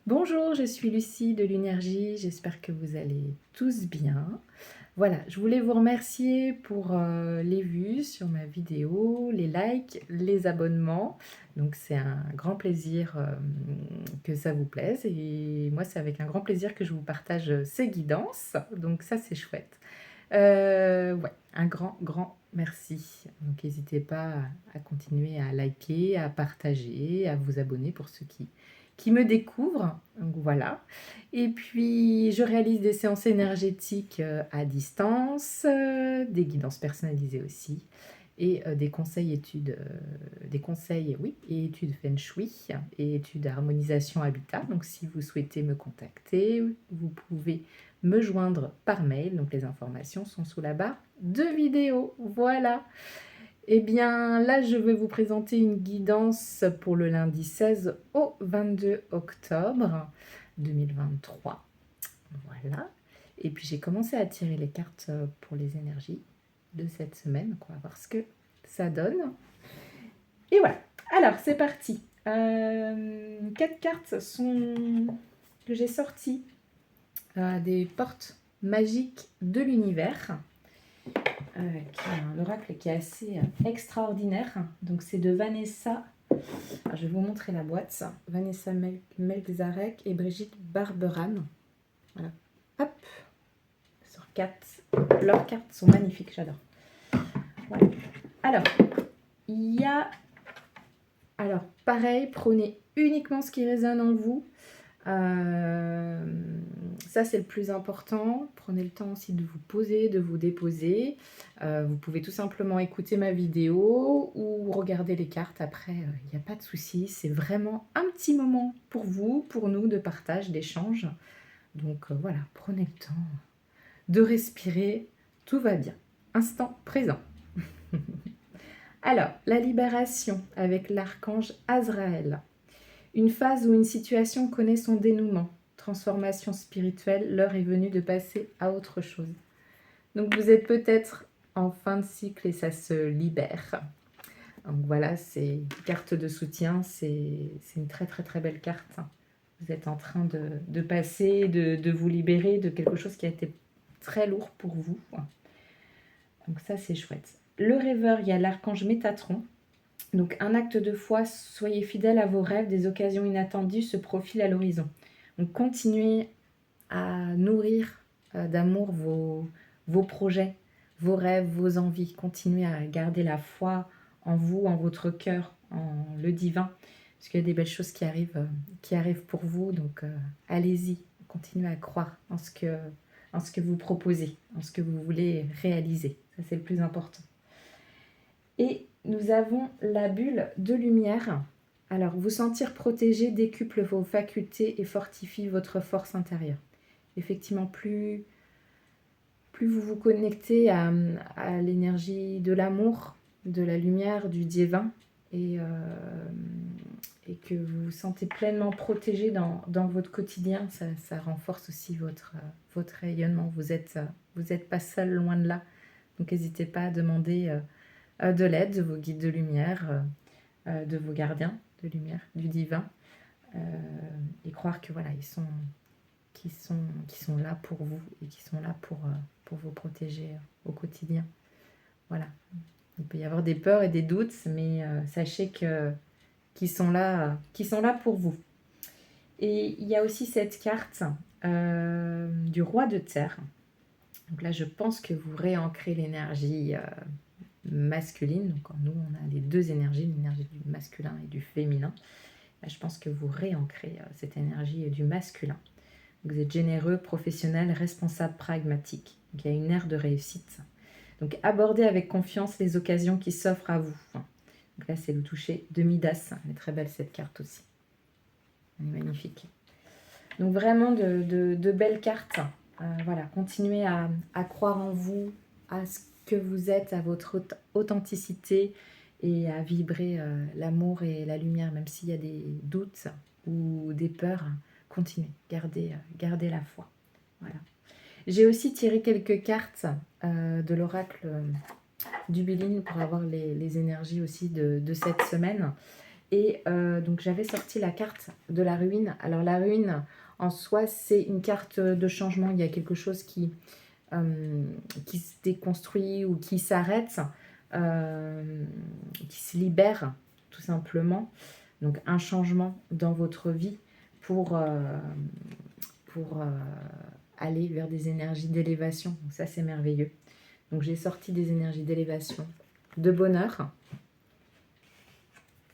Bonjour, je suis Lucie de l'Unergie, j'espère que vous allez tous bien. Voilà, je voulais vous remercier pour les vues sur ma vidéo, les likes, les abonnements. Donc c'est un grand plaisir que ça vous plaise et moi c'est avec un grand plaisir que je vous partage ces guidances. Donc ça c'est chouette. Ouais, un grand merci. Donc n'hésitez pas à continuer à liker, à partager, à vous abonner pour ceux qui me découvrent. Donc voilà. Et puis je réalise des séances énergétiques à distance, des guidances personnalisées aussi. Et des conseils, oui, et études Feng Shui et études harmonisation habitat. Donc si vous souhaitez me contacter, vous pouvez me joindre par mail. Donc les informations sont sous la barre de vidéo. Voilà. Eh bien là, je vais vous présenter une guidance pour le lundi 16 au 22 octobre 2023. Voilà. Et puis j'ai commencé à tirer les cartes pour les énergies de cette semaine. On va voir ce que ça donne. Et voilà. Alors c'est parti. 4 cartes que j'ai sorties des portes magiques de l'univers, qui est un oracle qui est assez extraordinaire. Donc c'est de Vanessa, alors, je vais vous montrer la boîte, Vanessa Melzarek et Brigitte Barberan. Voilà. Hop, sur 4. Leurs cartes sont magnifiques, j'adore. Voilà. Alors, il y a... Alors, pareil, prenez uniquement ce qui résonne en vous. Ça c'est le plus important. Prenez le temps aussi de vous poser, de vous déposer. Vous pouvez tout simplement écouter ma vidéo ou regarder les cartes après, il n'y a pas de souci. C'est vraiment un petit moment pour vous, pour nous, de partage, d'échange. Donc voilà, prenez le temps de respirer, tout va bien. Instant présent. Alors, la libération avec l'archange Azraël. Une phase où une situation connaît son dénouement, transformation spirituelle, l'heure est venue de passer à autre chose. Donc vous êtes peut-être en fin de cycle et ça se libère. Donc voilà, c'est une carte de soutien, c'est une très très très belle carte. Vous êtes en train de passer, de vous libérer de quelque chose qui a été très lourd pour vous. Donc ça c'est chouette. Le rêveur, il y a l'archange Métatron. Donc un acte de foi, soyez fidèles à vos rêves, des occasions inattendues se profilent à l'horizon. Donc continuez à nourrir d'amour vos projets, vos rêves, vos envies. Continuez à garder la foi en vous, en votre cœur, en le divin, parce qu'il y a des belles choses qui arrivent pour vous. Donc allez-y, continuez à croire en ce que vous proposez, en ce que vous voulez réaliser. Ça c'est le plus important. Et nous avons la bulle de lumière. Alors, vous sentir protégé décuple vos facultés et fortifie votre force intérieure. Effectivement, plus vous vous connectez à l'énergie de l'amour, de la lumière, du divin, et que vous vous sentez pleinement protégé dans votre quotidien, ça renforce aussi votre rayonnement. Vous êtes pas seul, loin de là. Donc, n'hésitez pas à demander de l'aide de vos guides de lumière, de vos gardiens de lumière, du divin, et croire que voilà, qui sont là pour vous et qui sont là pour vous protéger au quotidien. Voilà. Il peut y avoir des peurs et des doutes, mais sachez qu'ils sont là pour vous. Et il y a aussi cette carte du roi de terre. Donc là, je pense que vous réancrez l'énergie masculine. Donc nous, on a les deux énergies, l'énergie du masculin et du féminin. Là, je pense que vous réancrez cette énergie du masculin. Vous êtes généreux, professionnel, responsable, pragmatique. Donc, il y a une ère de réussite. Donc abordez avec confiance les occasions qui s'offrent à vous. Donc là, c'est le toucher de Midas. Elle est très belle cette carte aussi. Elle est magnifique. Donc vraiment de belles cartes. Voilà, continuez à croire en vous, à ce que vous êtes, à votre authenticité et à vibrer l'amour et la lumière, même s'il y a des doutes ou des peurs. Continuez, gardez la foi. Voilà. J'ai aussi tiré quelques cartes de l'oracle du Béline pour avoir les énergies aussi de cette semaine. Et donc j'avais sorti la carte de la ruine. Alors la ruine en soi, c'est une carte de changement. Il y a quelque chose qui se déconstruit ou qui s'arrête, qui se libère tout simplement. Donc un changement dans votre vie pour aller vers des énergies d'élévation. Donc ça, c'est merveilleux. Donc j'ai sorti des énergies d'élévation, de bonheur,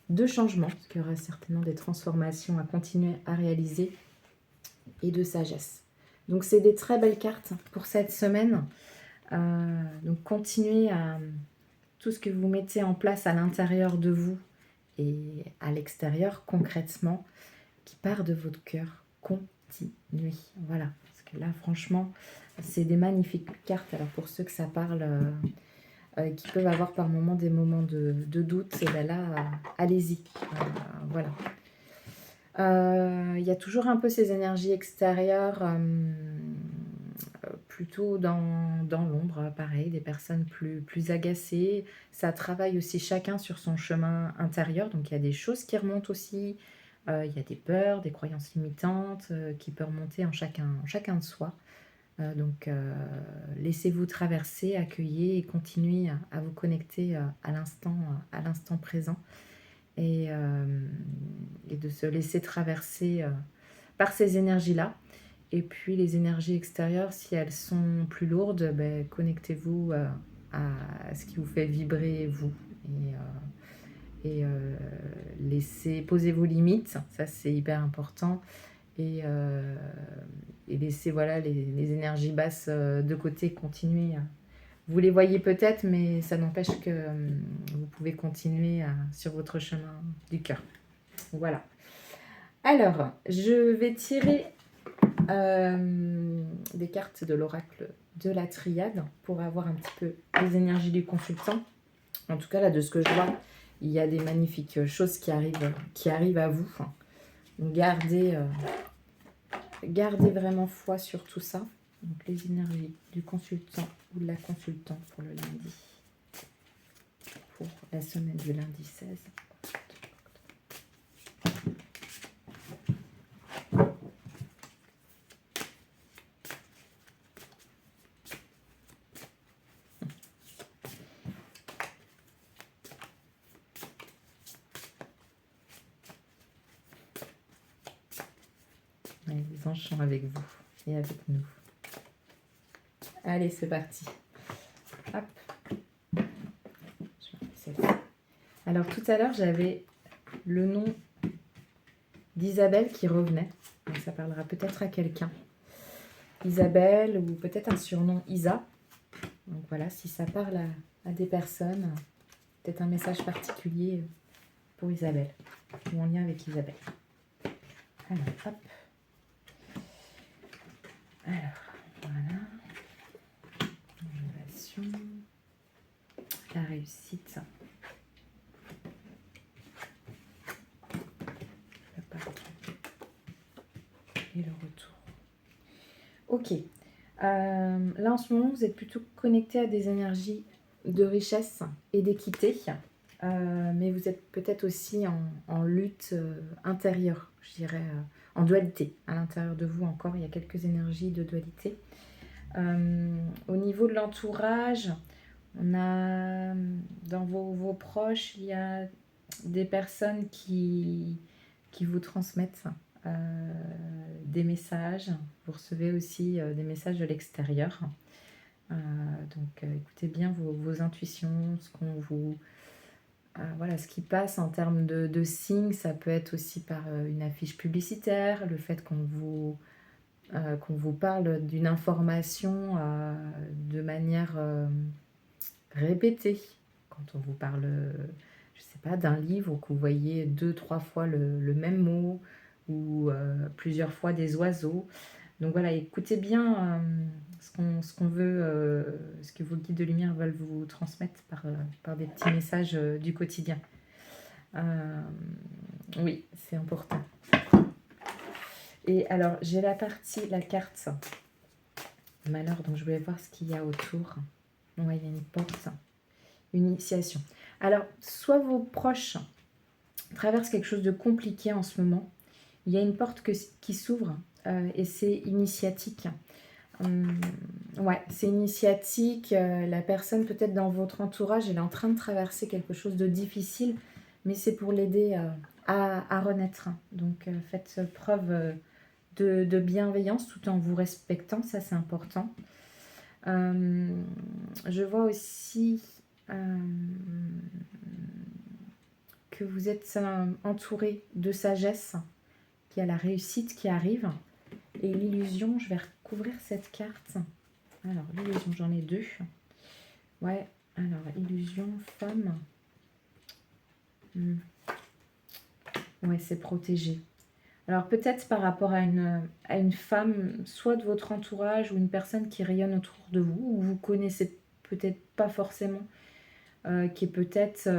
de changement, parce qu'il y aura certainement des transformations à continuer à réaliser, et de sagesse. Donc c'est des très belles cartes pour cette semaine. Donc continuez à tout ce que vous mettez en place à l'intérieur de vous et à l'extérieur concrètement, qui part de votre cœur. Continuez. Voilà. Parce que là, franchement, c'est des magnifiques cartes. Alors pour ceux que ça parle, qui peuvent avoir par moments des moments de doute, et bien là, allez-y. Voilà. Il y a toujours un peu ces énergies extérieures, plutôt dans l'ombre, pareil, des personnes plus agacées. Ça travaille aussi chacun sur son chemin intérieur, donc il y a des choses qui remontent aussi. Il y a des peurs, des croyances limitantes qui peuvent remonter en chacun de soi. Donc laissez-vous traverser, accueillez et continuez à vous connecter à l'instant présent. Et de se laisser traverser par ces énergies-là. Et puis les énergies extérieures, si elles sont plus lourdes, ben, connectez-vous à ce qui vous fait vibrer vous. Et posez vos limites, ça c'est hyper important. Et laissez voilà, les énergies basses de côté, continuer. Vous les voyez peut-être, mais ça n'empêche que vous pouvez continuer sur votre chemin du cœur. Voilà. Alors, je vais tirer des cartes de l'oracle de la triade pour avoir un petit peu les énergies du consultant. En tout cas, là, de ce que je vois, il y a des magnifiques choses qui arrivent à vous. Donc, gardez vraiment foi sur tout ça. Donc, les énergies du consultant ou de la consultante pour le lundi. Pour la semaine du lundi 16. Allez, les anges sont avec vous et avec nous. Allez, c'est parti. Hop. Alors, tout à l'heure, j'avais le nom d'Isabelle qui revenait. Donc, ça parlera peut-être à quelqu'un. Isabelle ou peut-être un surnom Isa. Donc, voilà, si ça parle à des personnes, peut-être un message particulier pour Isabelle ou en lien avec Isabelle. Alors, hop. Alors, voilà. L'innovation. La réussite. Et le retour. Ok. Là, en ce moment, vous êtes plutôt connecté à des énergies de richesse et d'équité. Mais vous êtes peut-être aussi en lutte intérieure, je dirais, en dualité. À l'intérieur de vous encore, il y a quelques énergies de dualité. Au niveau de l'entourage, on a dans vos proches, il y a des personnes qui vous transmettent des messages. Vous recevez aussi des messages de l'extérieur. Donc écoutez bien vos intuitions, ce qu'on vous... voilà, ce qui passe en termes de signes. Ça peut être aussi par une affiche publicitaire, le fait qu'on vous parle d'une information de manière répétée. Quand on vous parle, je sais pas, d'un livre, que vous voyez 2-3 fois le même mot, ou plusieurs fois des oiseaux. Donc voilà, écoutez bien ce qu'on veut, ce que vos guides de lumière veulent vous transmettre par des petits messages du quotidien. Oui, c'est important. Et alors, j'ai la carte malheur, donc je voulais voir ce qu'il y a autour. Ouais, il y a une porte, une initiation. Alors, soit vos proches traverse quelque chose de compliqué en ce moment. Il y a une porte qui s'ouvre et c'est initiatique. Ouais, c'est initiatique. La personne peut-être dans votre entourage, elle est en train de traverser quelque chose de difficile, mais c'est pour l'aider à renaître. Donc faites preuve de bienveillance tout en vous respectant, ça c'est important. Je vois aussi que vous êtes entouré de sagesse, qu'il y a la réussite qui arrive. Et l'illusion, je vais recouvrir cette carte. Alors, l'illusion, j'en ai deux. Ouais, alors, illusion, femme. Ouais, c'est protégé. Alors, peut-être par rapport à une femme, soit de votre entourage ou une personne qui rayonne autour de vous, ou vous connaissez peut-être pas forcément, qui est peut-être,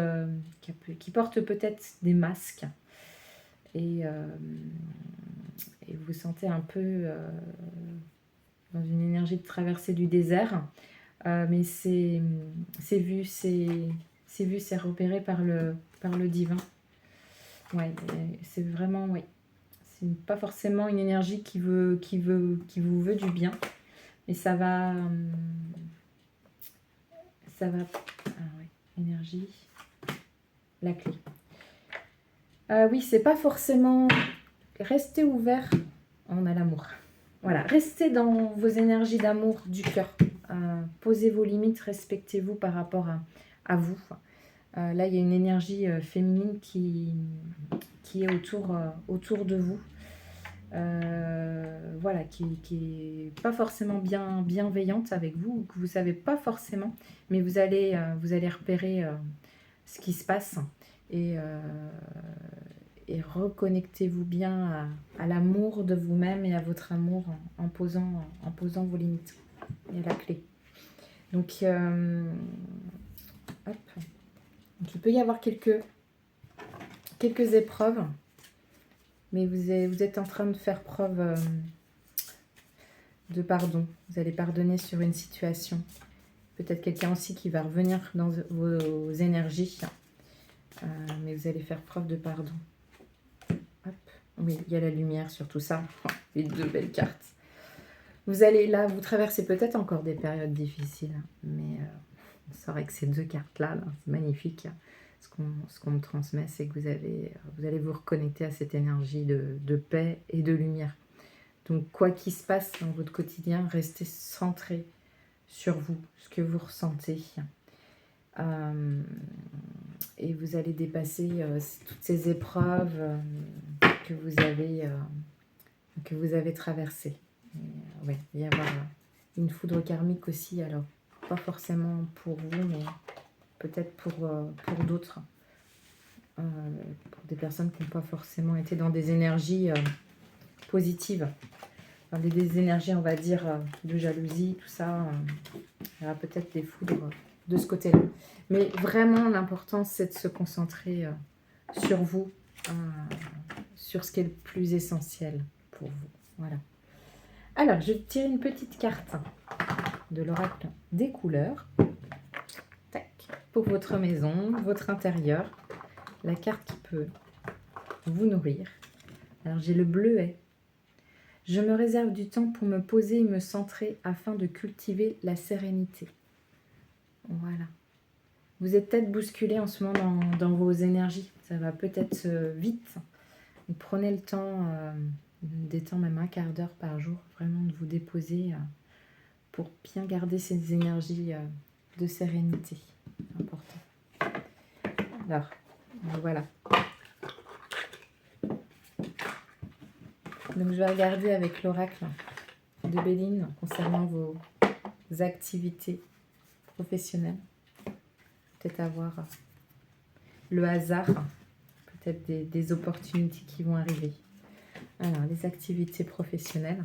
qui porte peut-être des masques. Et vous sentez un peu dans une énergie de traversée du désert. Mais c'est vu, c'est repéré par le divin. Ouais, c'est vraiment, oui. C'est pas forcément une énergie qui vous veut du bien, mais ça va, ah ouais, énergie, la clé. Oui, c'est pas forcément rester ouvert. On a l'amour. Voilà, restez dans vos énergies d'amour du cœur. Posez vos limites, respectez-vous par rapport à vous. Là, il y a une énergie féminine qui est autour de vous. Voilà, qui est pas forcément bienveillante avec vous, ou que vous savez pas forcément, mais vous allez repérer ce qui se passe et reconnectez-vous bien à l'amour de vous-même et à votre amour en posant vos limites et à la clé. Donc, hop. Donc il peut y avoir quelques épreuves, mais vous êtes en train de faire preuve de pardon. Vous allez pardonner sur une situation. Peut-être quelqu'un aussi qui va revenir dans vos énergies, mais vous allez faire preuve de pardon. Hop. Oui, il y a la lumière sur tout ça. Les deux belles cartes. Vous allez là, vous traversez peut-être encore des périodes difficiles, mais on saurait que ces deux cartes-là, c'est magnifique. Ce qu'on me transmet, c'est que vous allez vous reconnecter à cette énergie de paix et de lumière. Donc, quoi qu'il se passe dans votre quotidien, restez centré sur vous, ce que vous ressentez. Et vous allez dépasser toutes ces épreuves que vous avez traversées. Ouais, il va y avoir une foudre karmique aussi, alors pas forcément pour vous, mais peut-être pour d'autres. Pour des personnes qui n'ont pas forcément été dans des énergies positives. Enfin, des énergies, on va dire, de jalousie, tout ça. Il y aura peut-être des foudres de ce côté-là. Mais vraiment, l'important, c'est de se concentrer sur vous, sur ce qui est le plus essentiel pour vous. Voilà. Alors, je tire une petite carte de l'oracle des couleurs. Tac. Pour votre maison, votre intérieur. La carte qui peut vous nourrir. Alors, j'ai le bleuet. Je me réserve du temps pour me poser et me centrer afin de cultiver la sérénité. Voilà. Vous êtes peut-être bousculé en ce moment dans vos énergies. Ça va peut-être vite. Et prenez le temps, des temps, même un quart d'heure par jour, vraiment de vous déposer pour bien garder ces énergies de sérénité. C'est important. Alors, voilà. Donc, je vais regarder avec l'oracle de Béline concernant vos activités professionnelles. Peut-être avoir le hasard, peut-être des opportunités qui vont arriver. Alors, les activités professionnelles.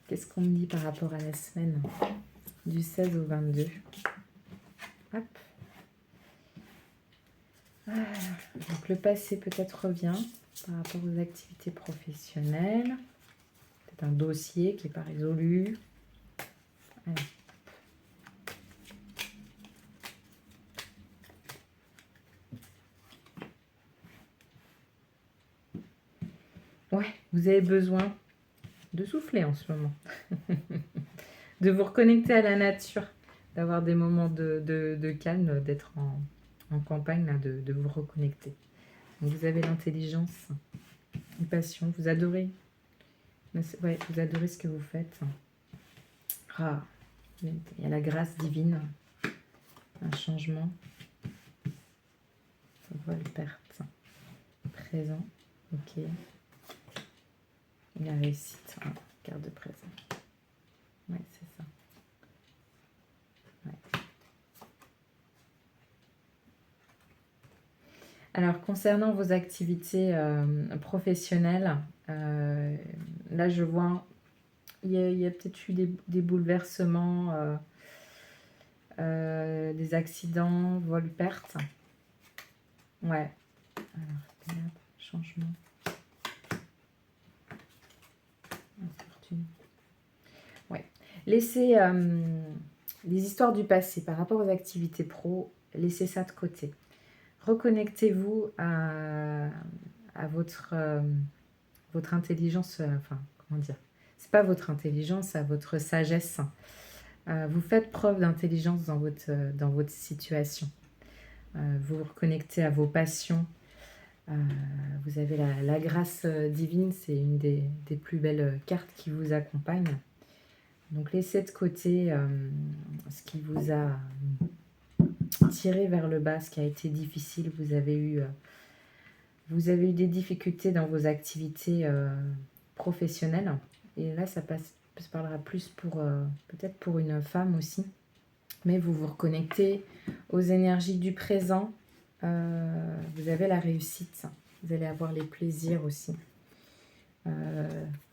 Qu'est-ce qu'on me dit par rapport à la semaine du 16 au 22 ? Hop. Donc, le passé peut-être revient par rapport aux activités professionnelles. Peut-être un dossier qui n'est pas résolu. Allez. Ouais, vous avez besoin de souffler en ce moment. De vous reconnecter à la nature, d'avoir des moments de calme, d'être en campagne, là, de vous reconnecter. Donc vous avez l'intelligence, une passion, vous adorez. Ouais, vous adorez ce que vous faites. Ah, il y a la grâce divine, un changement, vol, perte, présent, ok. La réussite, hein, carte de présent. Ouais, c'est ça. Ouais. Alors, concernant vos activités professionnelles, là, je vois, il y a peut-être eu des bouleversements, des accidents, vol, perte. Ouais. Alors, changement. Infortune. Ouais. Laissez les histoires du passé par rapport aux activités pro, laissez ça de côté. Reconnectez-vous à votre intelligence, enfin, comment dire, c'est pas votre intelligence, à votre sagesse. Vous faites preuve d'intelligence dans votre situation. Vous vous reconnectez à vos passions. Vous avez la grâce divine, c'est une des plus belles cartes qui vous accompagne. Donc laissez de côté ce qui vous a tiré vers le bas, ce qui a été difficile. Vous avez eu des difficultés dans vos activités professionnelles. Et là, ça parlera plus pour peut-être pour une femme aussi. Mais vous vous reconnectez aux énergies du présent. Vous avez la réussite. Vous allez avoir les plaisirs aussi.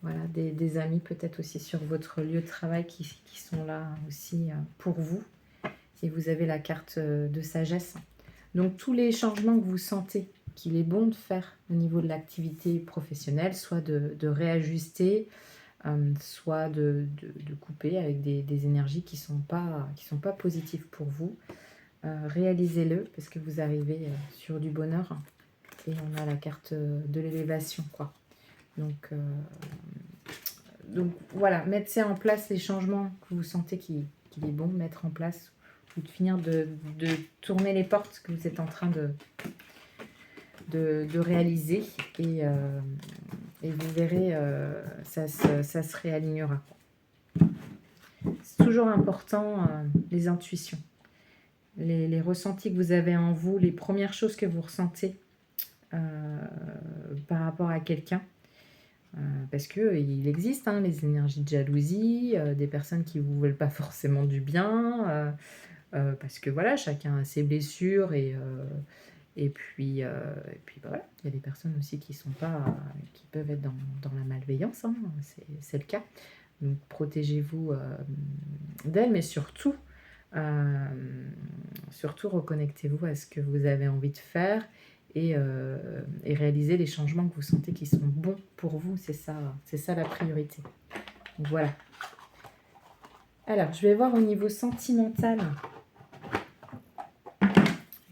Voilà, des amis peut-être aussi sur votre lieu de travail qui sont là aussi pour vous. Et vous avez la carte de sagesse. Donc tous les changements que vous sentez qu'il est bon de faire au niveau de l'activité professionnelle, soit de réajuster, soit de couper avec des énergies qui sont pas positives pour vous. Réalisez-le parce que vous arrivez sur du bonheur et on a la carte de l'élévation, quoi. Donc voilà, mettez en place les changements que vous sentez qu'il est bon de mettre en place ou de finir de tourner les portes que vous êtes en train de réaliser et vous verrez, ça se réalignera. C'est toujours important, les intuitions, les ressentis que vous avez en vous, les premières choses que vous ressentez par rapport à quelqu'un. Parce qu'il existe les énergies de jalousie, des personnes qui ne vous veulent pas forcément du bien, parce que voilà, chacun a ses blessures et puis voilà, il y a des personnes aussi qui peuvent être dans la malveillance, c'est le cas. Donc protégez-vous d'elles, mais surtout reconnectez-vous à ce que vous avez envie de faire et réaliser les changements que vous sentez qui sont bons pour vous. C'est ça la priorité. Donc, voilà. Alors, je vais voir au niveau sentimental.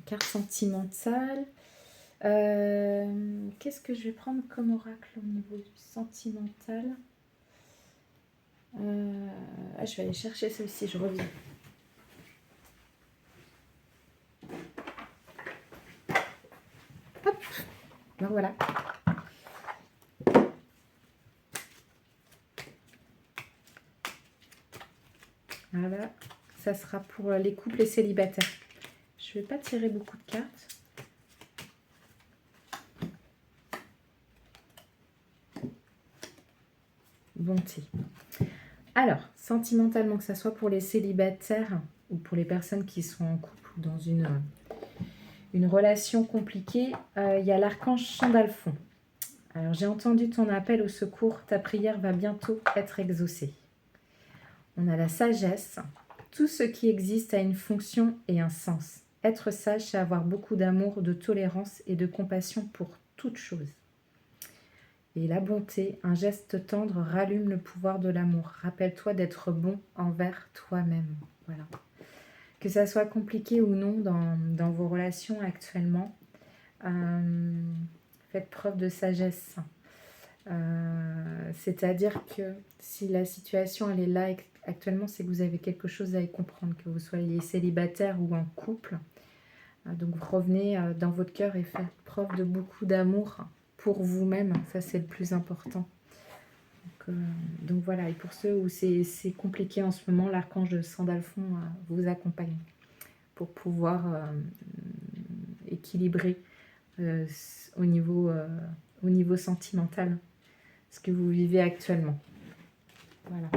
Carte sentimentale. Qu'est-ce que je vais prendre comme oracle au niveau sentimental? Je vais aller chercher celui-ci, je reviens. Hop, ben voilà. Voilà, ça sera pour les couples et célibataires. Je ne vais pas tirer beaucoup de cartes. Bonté. Alors, sentimentalement, que ce soit pour les célibataires ou pour les personnes qui sont en couple ou dans une relation compliquée, il y a l'archange Chandalphon. Alors, j'ai entendu ton appel au secours, ta prière va bientôt être exaucée. On a la sagesse. Tout ce qui existe a une fonction et un sens. Être sage, c'est avoir beaucoup d'amour, de tolérance et de compassion pour toute chose. Et la bonté, un geste tendre rallume le pouvoir de l'amour. Rappelle-toi d'être bon envers toi-même. Voilà. Que ça soit compliqué ou non dans vos relations actuellement, faites preuve de sagesse. C'est-à-dire que si la situation elle est là actuellement, c'est que vous avez quelque chose à y comprendre, que vous soyez célibataire ou en couple. Donc revenez dans votre cœur et faites preuve de beaucoup d'amour pour vous-même, ça c'est le plus important. Donc voilà, et pour ceux où c'est compliqué en ce moment, l'archange Sandalphon vous accompagne pour pouvoir équilibrer au niveau sentimental ce que vous vivez actuellement. Voilà.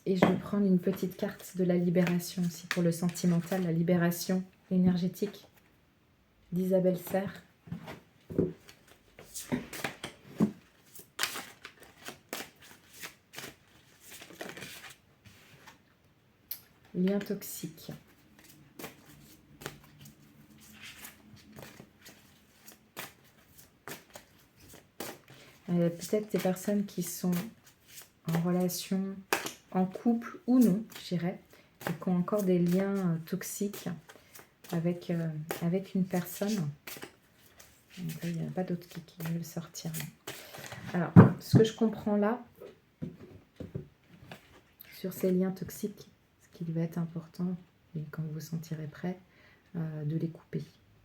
Et je vais prendre une petite carte de la libération aussi pour le sentimental, la libération énergétique d'Isabelle Serre. Lien toxique. Peut-être des personnes qui sont en relation, en couple ou non, je dirais, et qui ont encore des liens toxiques avec une personne. Donc, il n'y a pas d'autres qui veulent sortir. Alors, ce que je comprends là, sur ces liens toxiques, ce qui va être important, et quand vous vous sentirez prêt, de les couper.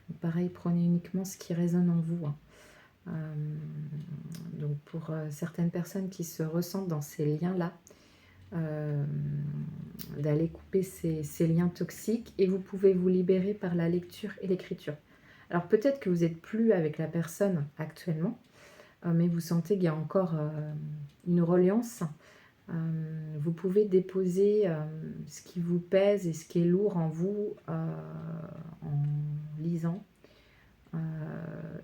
Donc, pareil, prenez uniquement ce qui résonne en vous. Donc pour certaines personnes qui se ressentent dans ces liens-là, d'aller couper ces liens toxiques, et vous pouvez vous libérer par la lecture et l'écriture. Alors peut-être que vous n'êtes plus avec la personne actuellement, mais vous sentez qu'il y a encore une reliance. Vous pouvez déposer ce qui vous pèse et ce qui est lourd en vous en lisant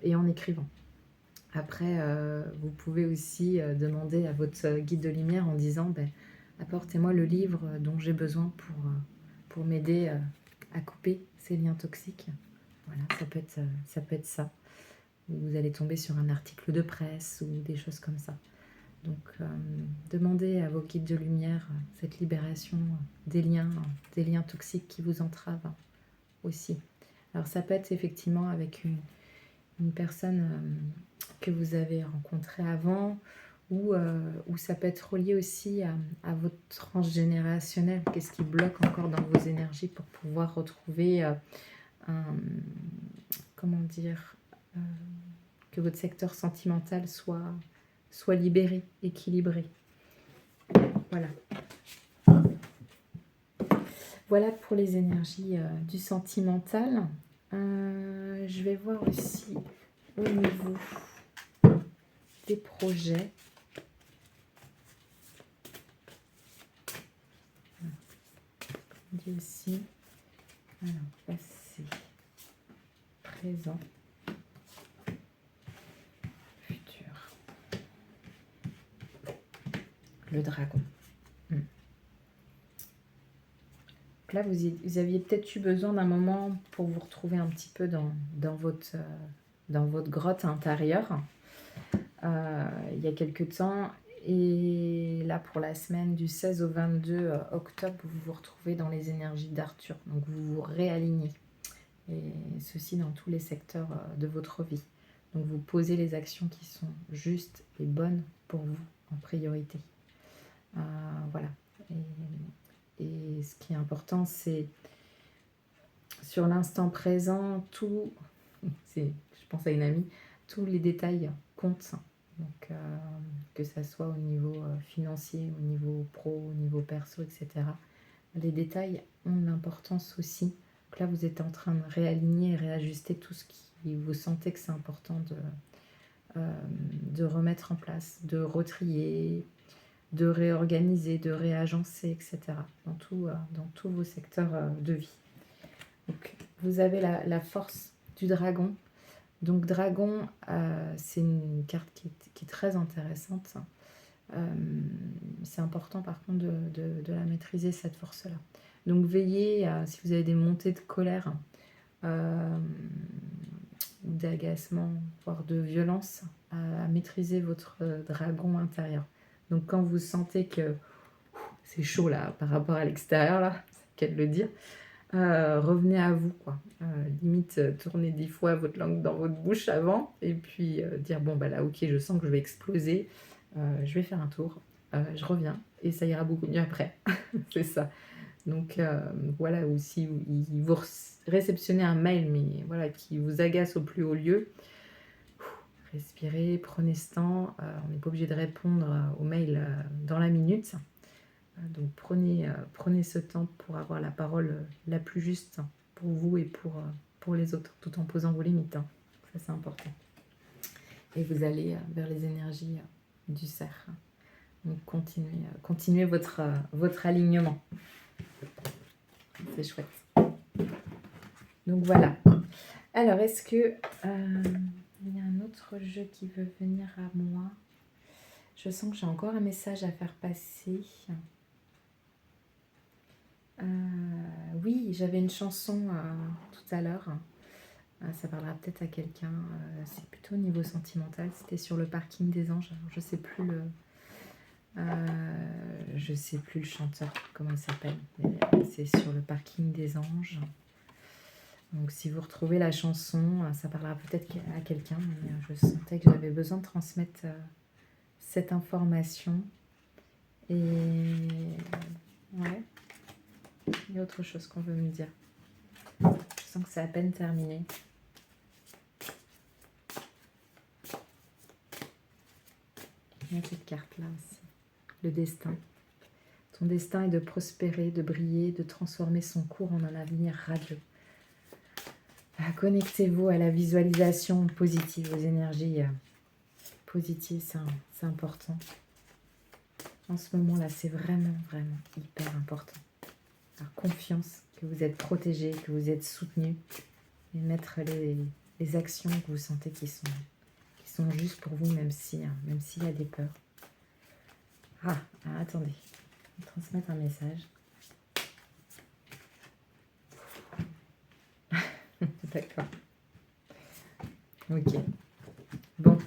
et en écrivant. Après, vous pouvez aussi demander à votre guide de lumière en disant apportez-moi le livre dont j'ai besoin pour m'aider à couper ces liens toxiques. Voilà, ça peut être ça. Vous allez tomber sur un article de presse ou des choses comme ça. Donc, demandez à vos guides de lumière cette libération des liens toxiques qui vous entravent aussi. Alors, ça peut être effectivement avec une personne que vous avez rencontrée avant, ou ça peut être relié aussi à votre transgénérationnel. Qu'est-ce qui bloque encore dans vos énergies pour pouvoir retrouver comment dire, que votre secteur sentimental soit libéré, équilibré. Voilà. Voilà pour les énergies du sentimental. Je vais voir aussi au niveau des projets. On dit aussi, alors, passé, présent, futur. Le dragon. Là, vous aviez peut-être eu besoin d'un moment pour vous retrouver un petit peu dans votre grotte intérieure il y a quelques temps. Et là, pour la semaine du 16 au 22 octobre, vous vous retrouvez dans les énergies d'Arthur. Donc, vous vous réalignez. Et ceci dans tous les secteurs de votre vie. Donc, vous posez les actions qui sont justes et bonnes pour vous en priorité. Voilà. Et ce qui est important, c'est sur l'instant présent, je pense à une amie, tous les détails comptent. Donc, que ça soit au niveau financier, au niveau pro, au niveau perso, etc. Les détails ont une importance aussi. Donc là, vous êtes en train de réaligner et réajuster tout ce qui vous sentez que c'est important de remettre en place, de retrier, de réorganiser, de réagencer, etc. dans tous vos secteurs de vie. Donc, vous avez la force du dragon. Donc, dragon, c'est une carte qui est très intéressante. C'est important, par contre, de la maîtriser, cette force-là. Donc, veillez, si vous avez des montées de colère, d'agacement, voire de violence, à maîtriser votre dragon intérieur. Donc, quand vous sentez que c'est chaud là par rapport à l'extérieur, là, c'est qu'à de le dire, revenez à vous, quoi. Limite, tournez 10 fois votre langue dans votre bouche avant et puis dire: «Bon, bah là, OK, je sens que je vais exploser, je vais faire un tour, je reviens et ça ira beaucoup mieux après». C'est ça. Donc voilà, ou si vous réceptionnez un mail, mais voilà, qui vous agace au plus haut lieu, respirez, prenez ce temps. On n'est pas obligé de répondre aux mails dans la minute. Donc prenez ce temps pour avoir la parole la plus juste pour vous et pour les autres, tout en posant vos limites. Ça, c'est important. Et vous allez vers les énergies du cerf. Donc continuez votre alignement. C'est chouette. Donc voilà. Alors, est-ce que il y a un autre jeu qui veut venir à moi? Je sens que j'ai encore un message à faire passer. Oui, j'avais une chanson tout à l'heure. Ça parlera peut-être à quelqu'un. C'est plutôt au niveau sentimental. C'était sur le parking des anges. Alors, je sais plus le chanteur, comment il s'appelle. C'est sur le parking des anges. Donc si vous retrouvez la chanson, ça parlera peut-être à quelqu'un. Mais je sentais que j'avais besoin de transmettre cette information. Et ouais, il y a autre chose qu'on veut me dire. Je sens que c'est à peine terminé. Il y a cette carte-là aussi. Le destin. Ton destin est de prospérer, de briller, de transformer son cours en un avenir radieux. Connectez-vous à la visualisation positive, aux énergies positives, c'est important. En ce moment-là, c'est vraiment, vraiment hyper important. Alors, confiance, que vous êtes protégé, que vous êtes soutenu, et mettre les actions que vous sentez qui sont justes pour vous, même s'il y a des peurs. Attendez, je vais transmettre un message. D'accord. Ok. Bon.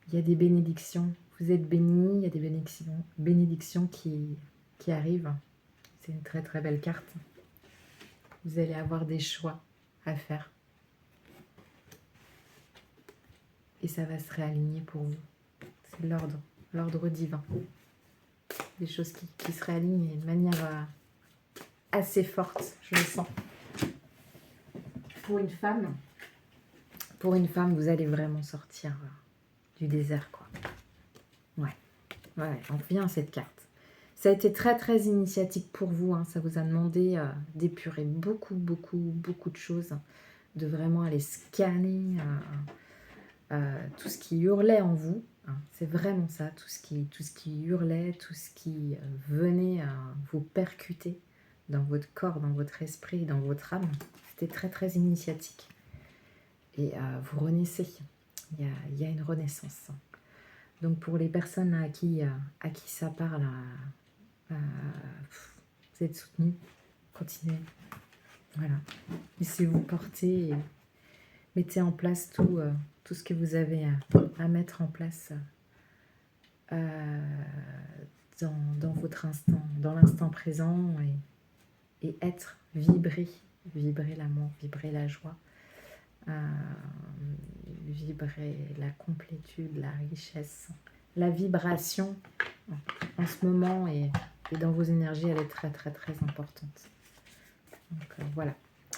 Il y a des bénédictions. Vous êtes bénis. Il y a des bénédictions qui arrivent. C'est une très très belle carte. Vous allez avoir des choix à faire. Et ça va se réaligner pour vous. C'est l'ordre divin. Des choses qui se réalignent de manière assez forte, je le sens. Pour une femme, vous allez vraiment sortir du désert, quoi. Ouais, on revient à cette carte. Ça a été très très initiatique pour vous, hein. Ça vous a demandé d'épurer beaucoup de choses, de vraiment aller scanner tout ce qui hurlait en vous, hein. C'est vraiment ça, tout ce qui hurlait, tout ce qui venait vous percuter dans votre corps, dans votre esprit, dans votre âme. C'était très très initiatique. Et vous renaissez. Il y a une renaissance. Donc pour les personnes à qui ça parle, vous êtes soutenus, continuez. Voilà. Laissez-vous porter et mettez en place tout ce que vous avez à mettre en place dans votre instant, dans l'instant présent et être, vibrer l'amour, vibrer la joie. Vibrer la complétude, la richesse, la vibration en ce moment et dans vos énergies, elle est très très très importante. Donc voilà.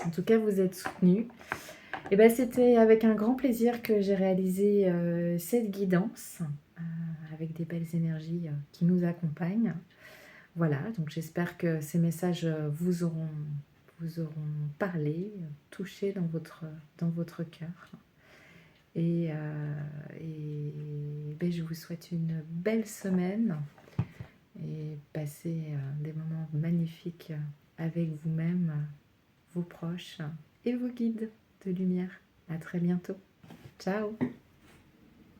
En tout cas, vous êtes soutenus. Et ben, c'était avec un grand plaisir que j'ai réalisé cette guidance avec des belles énergies qui nous accompagnent. Voilà, donc j'espère que ces messages vous auront parlé, touché dans votre cœur. Et ben, je vous souhaite une belle semaine et passez des moments magnifiques avec vous-même, vos proches et vos guides de lumière. À très bientôt. Ciao!